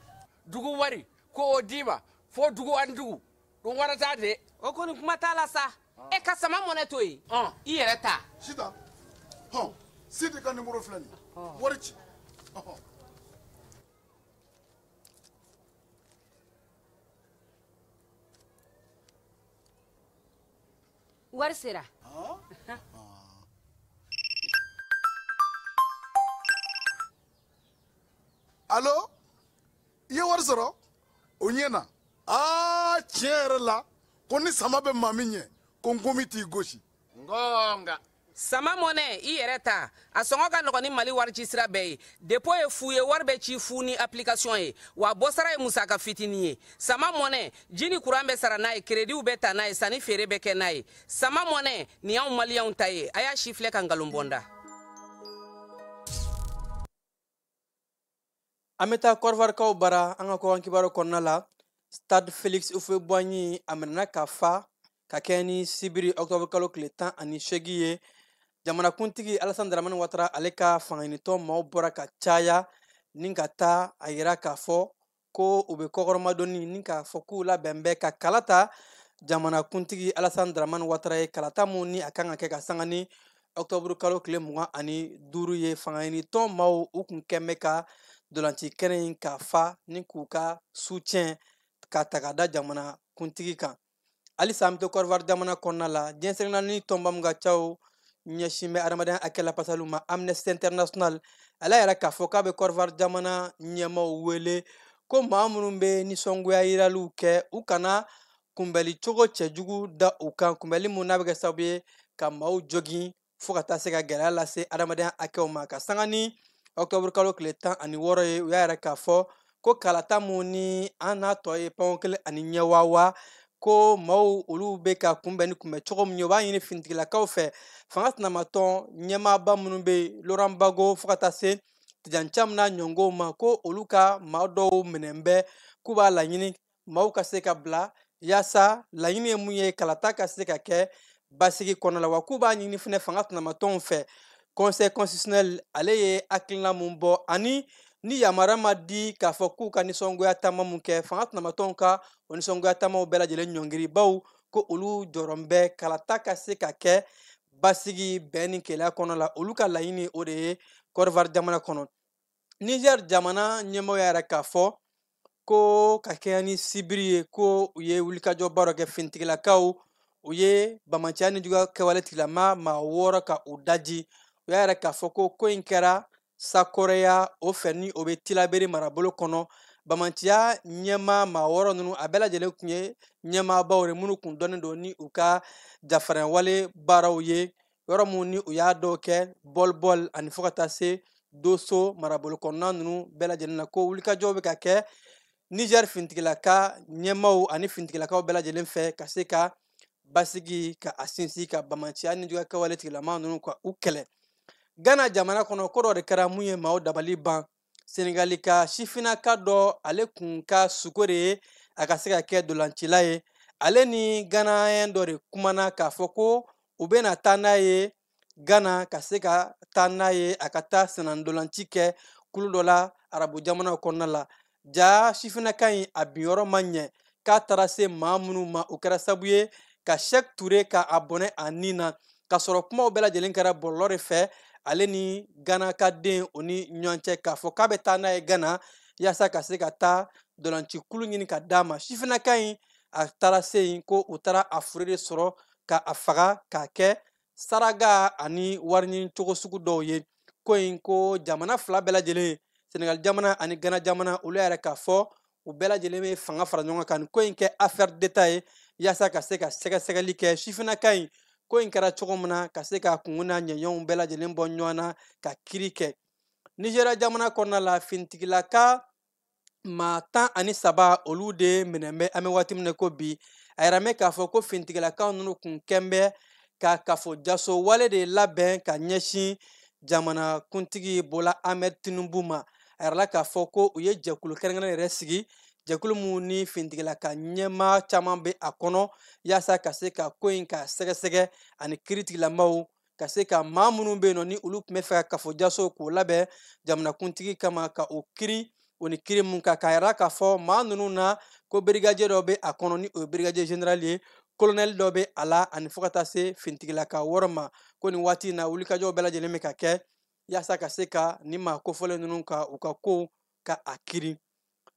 dugu wari ko o d'i ma fo dugu ani dugu dun wari t'a de o kɔni kuma t'a la sa e ka sama mɔnɛ to yen i yɛrɛ ta sita sidi ka numéro filɛ nin wari ci wari sera allo i ye wari sɔrɔ o ɲɛna tiɲɛ yɛrɛ la ko ni sama bɛ maa min ɲɛ ko n komi t'i gosi ngonga sama mɔnɛ i yɛrɛ ta a sɔngɔ ka nɔgɔn ni mali wari ci sira bɛɛ ye depo ye fu ye wari bɛ ci fu ni application ye wa bɔsara ye musaka fitinin ye sama mɔnɛ ji ni kuran bɛ sara n'a ye krediw bɛ ta n'a ye sanni feere bɛ kɛ n'a ye sama mɔnɛ nin y'anw maliyɛnw ta ye a y'a si filɛ ka nkalon bɔnda an bɛ taa kɔrɔvarikaw bara an ka kɔkan kibaru kɔnɔna la stade félix houphouët-boigny a minɛna ka fa ka kɛ ni sibiri octobre kalo tile 18 ye jamanakuntigi alassane dramane ouattara ale ka fangaɲinitɔ maaw bɔra ka caya ni ka taa a yira k'a fɔ ko u bɛ kɔkɔrɔmadonni ni k'a fɔ k'u labɛn bɛ ka kala ta jamanakuntigi alassane dramane ouattara ye kalata mun ni a kan ka kɛ ka sanga ni octobre kalo tile 25 ye fangaɲinitɔ maaw u kun kɛn bɛ ka dolanci kɛnɛ in ka fa ni k'u ka soutien ka ta ka da jamanakuntigi kan halisa an bɛ to Côte d'Ivoire jamana kɔnɔna la diɲɛsɛnɛla ni tɔnba min ka ca o ɲɛsin bɛ adamadenya hakɛ lafasaliw ma Amnesty International ale yɛrɛ k'a fɔ k'a bɛ Côte d'Ivoire jamana ɲɛmaaw wele ko maa minnu bɛ nisɔngoya yiraliw kɛ u kana kunbɛli cogo cɛjugu da u kan kunbɛli mun n'a bɛ kɛ sababu ye ka maaw jogin fo ka taa se ka gɛlɛya lase adamadenya hakɛw ma ka sanga ni octobre kalo tile 16 ye u y'a yɛrɛ k'a fɔ ko kalata mun ni an n'a tɔ ye panko 1 ani ɲɛwawa ko maaw olu bɛ ka kunbɛn ni kunbɛn cogo min ye u b'a ɲini finitigilakaw fɛ fanga tɛnamatɔn ɲɛmaaba minnu bɛ yen Laurent Gbagbo fo ka taa se Tidiane Thiam n'a ɲɔngɔnw ma ko olu ka maa dɔw minɛn bɛ k'u b'a laɲini maaw ka se ka bila yaasa laɲini ye mun ye kalata ka se ka kɛ basigi kɔnɔ la wa k'u b'a ɲini fana fanga tɛnamatɔnw fɛ conseil constitutionnel ale ye hakilina mun bɔ ani ni yamaruya ma di k'a fɔ k'u ka nisɔngoya taama mun kɛ fanga tɛnamatɔnw ka o nisɔngoya taamaw bɛɛ lajɛlen ɲɔngiri baw ko olu jɔrɔn bɛ kalata ka se ka kɛ basigi bɛn ni keleya kɔnɔ la olu ka laɲini o de ye Côte d'Ivoire jamana kɔnɔ Niger jamana ɲɛmɔgɔ yɛrɛ k'a fɔ ko ka kɛɲɛ ni sibiri ye ko u ye wulikajɔ baara kɛ fintigilakaw u ye bamaciya ni juguya kɛwale tigilama maa 6 ka u daji u y'a yɛrɛ k'a fɔ ko in kɛra sakɔrɔya o fɛ ni o bɛ tilaberi marabolo kɔnɔ bamaciya ɲɛma maa 6 ninnu a bɛɛ lajɛlen tun ye ɲɛmaabaw de minnu kun dɔnnen don ni u ka jafarinwale baaraw ye yɔrɔ mun ni u y'a dɔw kɛ bɔlbɔl ani fo ka taa se doso marabolo kɔnɔna ninnu bɛɛ lajɛlen na ko wulikajɔw bɛ ka kɛ Niger fintigilaka ɲɛmaw ani fintigilakaw bɛɛ lajɛlen fɛ ka se ka basigi ka a sinsin ka bamaciya ni juguya kɛwale tigilama ninnu ka u kɛlɛ Ghana jamana kɔnɔ ko dɔ de kɛra mun ye maaw dabali ban Senegali ka sifinaka dɔ ale kun ka suko de ye a ka se ka kɛ dolancila ye ale ni Ghanayɛn dɔ de kumana k'a fɔ ko u bɛna taa n'a ye Ghana ka se ka taa n'a ye a ka taa sennadolanci kɛ kulu dɔ la arabu jamanaw kɔnɔna la ja sifinaka in a binyɔrɔ ma ɲɛ k'a taara se maa minnu ma o kɛra sabu ye ka Sek Ture ka a bɔnɛ a nin na ka sɔrɔ kumaw bɛɛ lajɛlen kɛra bɔlɔlɔ de fɛ ale ni Ghana ka den o ni ɲɔgɔn cɛ k'a fɔ k'a bɛ taa n'a ye Ghana yaasa ka se ka taa dolanci kulu ɲini ka d'a ma sifinaka in a taara se yen ko u taara a fure de sɔrɔ ka a faga k'a kɛ saraga ani wari ɲini cogo sugu dɔw ye ko in ko jamana fila bɛɛ lajɛlen Senegal jamana ani Ghana jamana olu yɛrɛ k'a fɔ u bɛɛ lajɛlen bɛ fanga fara ɲɔgɔn kan ni ko in kɛ affaire d'État ye yaasa ka se ka sɛgɛsɛgɛli kɛ sifinaka in ko in kɛra cogo min na ka se ka kungun n'a ɲɛɲɛw bɛɛ lajɛlen bɔ ɲɔgɔn na ka kiri kɛ Nigeria jamana kɔnɔna la fintigilaka maa 13 olu de minɛn bɛ an bɛ waati min na ko bi a yɛrɛ mɛn k'a fɔ ko fintigilakaw ninnu kun kɛn bɛ ka kafojaso wale de labɛn ka ɲɛsin jamanakuntigi Bola Ahmed Tinubu ma a yɛrɛ la k'a fɔ ko u ye jɛkulu kɛrɛnkɛrɛn yɛrɛ sigi jɛkulu mun ni fintigilaka ɲɛmaa caman bɛ a kɔnɔ yaasa ka se ka ko in ka sɛgɛsɛgɛ ani kiritigilamaw ka se ka maa minnu bɛ yen nɔ ni olu tun bɛ fɛ ka kafojaso k'o labɛn jamanakuntigi kama ka o kiri o ni kiri mun kan k'a yɛrɛ k'a fɔ maa ninnu na ko berigadier dɔ bɛ a kɔnɔ ni o ye berigadier général ye colonel dɔ bɛ a la ani fo ka taa se fintigilaka 6 ma ko nin waati in na wulikajɔw bɛɛ lajɛlen bɛ ka kɛ yaasa ka se ka nin maa kofɔlen ninnu ka u ka kow ka a kiri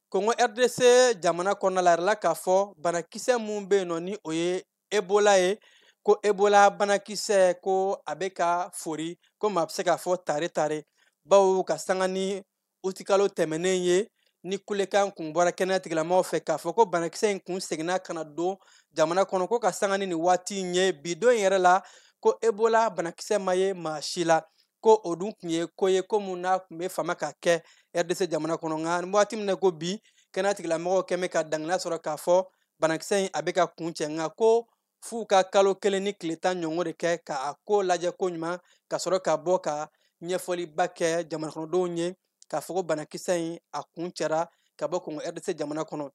Congo RDC jamana kɔnɔna la a yɛrɛ la k'a fɔ banakisɛ mun bɛ yen nɔ ni o ye Ebola ye ko Ebola banakisɛ ko a bɛ ka fori ko maa bɛ se k'a fɔ tare bawo ka sanga ni utikalo tɛmɛnen ye ni kulekan kun bɔra kɛnɛya tigilamaw fɛ k'a fɔ ko banakisɛ in kun seginna ka na don jamana kɔnɔ ko ka sanga ni nin waati in ye bi don in yɛrɛ la ko Ebola banakisɛ ma ye maa si la ko o dun tun ye ko ye ko mun n'a tun bɛ fama ka kɛ RDC jamana kɔnɔ nka nin waati min na ko bi kɛnɛya tigilamɔgɔw kɛn bɛ ka dangana sɔrɔ k'a fɔ banakisɛ in a bɛ ka kun cɛ nka ko f'u ka kalo 1 ni tile 10 ɲɔgɔn de kɛ k'a ko lajɛ ko ɲuman ka sɔrɔ ka bɔ ka ɲɛfɔliba kɛ jamana kɔnɔdenw ye k'a fɔ ko banakisɛ in a kun cɛra ka bɔ Congo RDC jamana kɔnɔ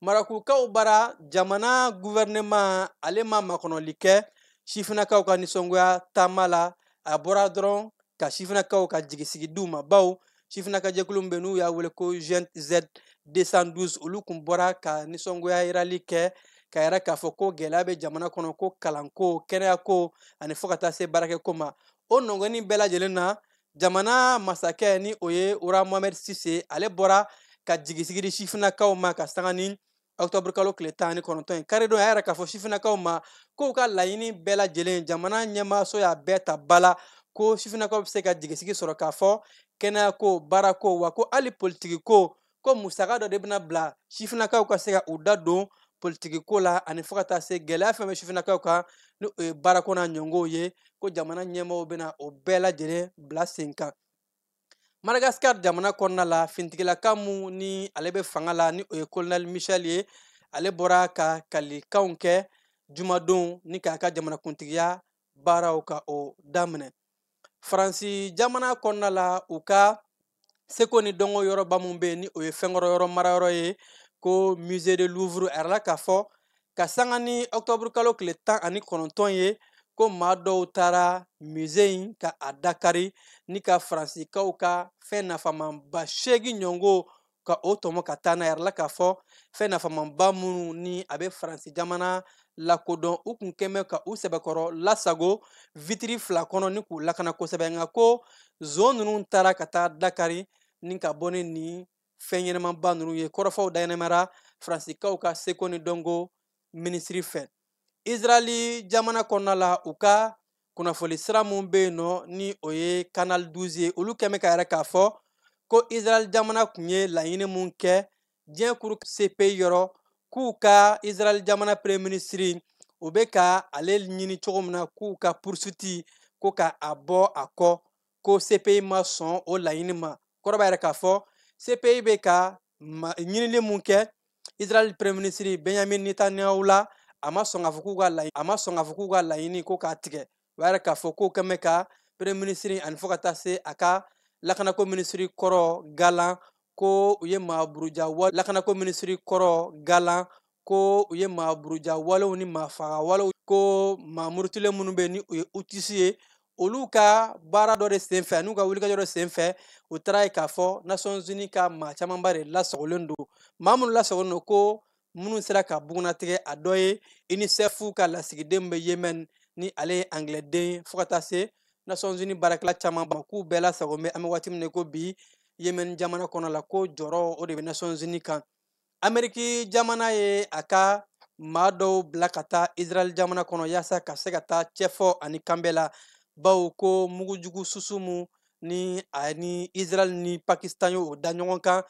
marakukaw bara jamana gouvernement ale ma makɔnɔli kɛ sifinakaw ka nisɔngoya taama la a bɔra dɔrɔn ka sifinakaw ka jigisigi d'u ma bawo sifinaka jɛkulu min bɛ n'u y'a wele ko Z 212 olu kun bɔra ka nisɔngoya yirali kɛ ka yɛrɛ k'a fɔ ko gɛlɛya bɛ jamana kɔnɔ ko kalanko kɛnɛyako ani fo ka taa se baarakɛko ma o nɔngɔnni bɛɛ lajɛlen na jamana masakɛ ni o ye Ura Mohamed Sise ale bɔra ka jigisigi di sifinakaw ma ka sanga ni octobre kalo tile 19 ye kari don a yɛrɛ k'a fɔ sifinakaw ma k'u ka laɲini bɛɛ lajɛlen jamana ɲɛmaaso y'a bɛɛ ta bala ko sifinakaw bɛ se ka jigisigi sɔrɔ k'a fɔ kɛnɛyako baarako wa ko hali politigiko ko musaka dɔ de bɛna bila sifinakaw ka se ka u da don politigiko la ani fo ka taa se gɛlɛya fɛn bɛ sifinakaw kan ni o ye baarako n'a ɲɔngɔw ye ko jamana ɲɛmaaw bɛna o bɛɛ lajɛlen bila sen kan Madagascar jamana kɔnɔna la fintigilaka mun ni ale bɛ fanga la ni o ye colonel Michel ye ale bɔra ka kalikanw kɛ jumadon ni k'a ka jamanakuntigiya baaraw ka o daminɛ Faransi jamana kɔnɔna la u ka seko ni dɔnko yɔrɔba mun bɛ yen ni o ye fɛnkɔrɔ yɔrɔ marayɔrɔ ye ko musée de Louvre a yɛrɛ la k'a fɔ ka sanga ni octobre kalo tile 19 ye ko maa dɔw taara musée in ka a dakari ni ka faransikaw ka fɛn nafamanba 8 ɲɔngo ka o tɔmɔ ka taa n'a yɛrɛ la k'a fɔ fɛn nafamanba minnu ni a bɛ faransi jamana lakodɔn u kun kɛn bɛ ka u sɛbɛkɔrɔ lasago vitiri 2 kɔnɔ ni k'u lakana kosɛbɛ nka ko zon ninnu taara ka taa dakari ni ka bɔ ni fɛn ɲɛnɛmaba ninnu ye kɔrɔfɔw dayɛlɛmara faransikaw ka seko ni dɔnko minisiri fɛ. Israɛli jamana kɔnɔna la u ka kunnafoni sira mun bɛ yen nɔ ni o ye canal 12 ye olu kɛmɛ ka yɛrɛ k'a fɔ ko Israɛli jamana kun ye laɲini mun kɛ diɲɛ kuru CPI yɔrɔ k'u ka Israɛli jamana premier ministre u bɛ ka ale ɲini cogo min na k'u ka poursuite ko ka a bɔ a kɔ ko CPI ma sɔn o laɲini ma. Kɔrɔ b'a yɛrɛ k'a fɔ CPI bɛ ka ɲinili mun kɛ Israɛli premier ministre Benjamin Netanyahu la a ma sɔn k'a fɔ k'u ka laɲini ko k'a tigɛ. O b'a yɛrɛ k'a fɔ k'o kɛmɛ ka premier ministre ani fo ka taa se a ka lakanako minisiri kɔrɔ Galan ko u ye maaburuja lakanako minisiri kɔrɔ Galan ko u ye maaburuja walew ni maafaga walew ko maa murutilen minnu bɛ ni u ye utisi ye olu ka baara dɔ de senfɛ n'u ka wulikajɔ dɔ senfɛ u taara ye k'a fɔ Nations Unies ka maa camanba de lasagolen don maa minnu lasagolen don ko minnu sera ka bugunatigɛ a dɔ ye UNICEF ka lasigiden bɛ Yemen ni ale ye Angilɛden fo ka taa se Nations Unies baarakɛla caman ba k'u bɛɛ lasago bɛ an bɛ waati min na ko bi Yemen jamana kɔnɔ la ko jɔrɔ o de bɛ Nations Unies kan. Ameriki jamana ye a ka maa dɔw bila ka taa Israɛli jamana kɔnɔ yaasa ka se ka taa cɛfɔ ani kanbɛ la bawo ko mugujugu susu mun ni Israɛli ni Pakistan y'o da ɲɔgɔn kan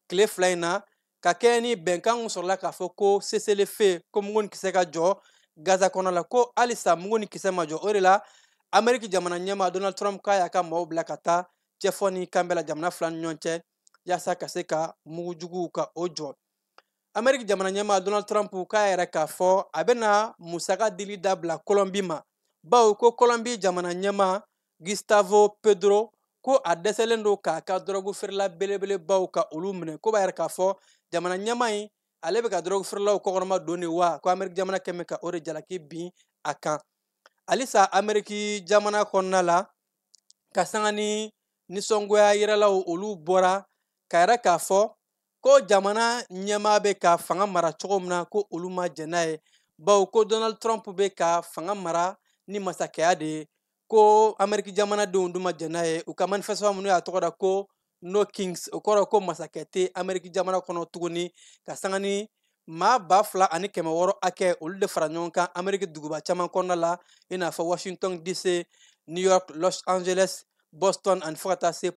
tile fila in na ka kɛ ni bɛnkan sɔrɔla k'a fɔ ko cessez-le-feu ko mugu ni kisɛ ka jɔ Gaza kɔnɔ la ko halisa mugu ni kisɛ ma jɔ o de la Ameriki jamana ɲɛmaa Donald Trump k'a y'a ka maaw bila ka taa cɛfɔ ni kanbɛ la jamana fila ni ɲɔgɔn cɛ yaasa ka se ka mugujuguw ka o jɔ. Ameriki jamana ɲɛmaa Donald Trump k'a yɛrɛ k'a fɔ a bɛna musaka dili dabila Colombie ma bawo ko Colombie jamana ɲɛmaa Gustavo Petro ko a dɛsɛlen don k'a ka dɔrɔgu feerela belebelebaw ka olu minɛ ko b'a yɛrɛ k'a fɔ jamana ɲɛmaa in ale bɛ ka dɔrɔgu feerelaw kɔkɔrɔma don de wa ko Ameriki jamana kɛmɛ ka o de jalaki bin a kan. Halisa Ameriki jamana kɔnɔna la ka sanga ni nisɔngoya yiralaw olu bɔra ka yɛrɛ k'a fɔ ko jamana ɲɛmaa bɛ ka fanga mara cogo min na ko olu ma jɛn n'a ye bawo ko Donald Trump bɛ ka fanga mara ni masakɛya de ye ko Ameriki jamanadenw dun ma jɛn n'a ye u ka manifestation minnu y'a tɔgɔ da ko No Kings o kɔrɔ ko masakɛ tɛ Ameriki jamana kɔnɔ tuguni ka sanga ni maa 2,600 hakɛ olu de fara ɲɔgɔn kan Ameriki duguba caman kɔnɔna la i n'a fɔ Washington DC, New York, Los Angeles, Boston ani fo ka taa se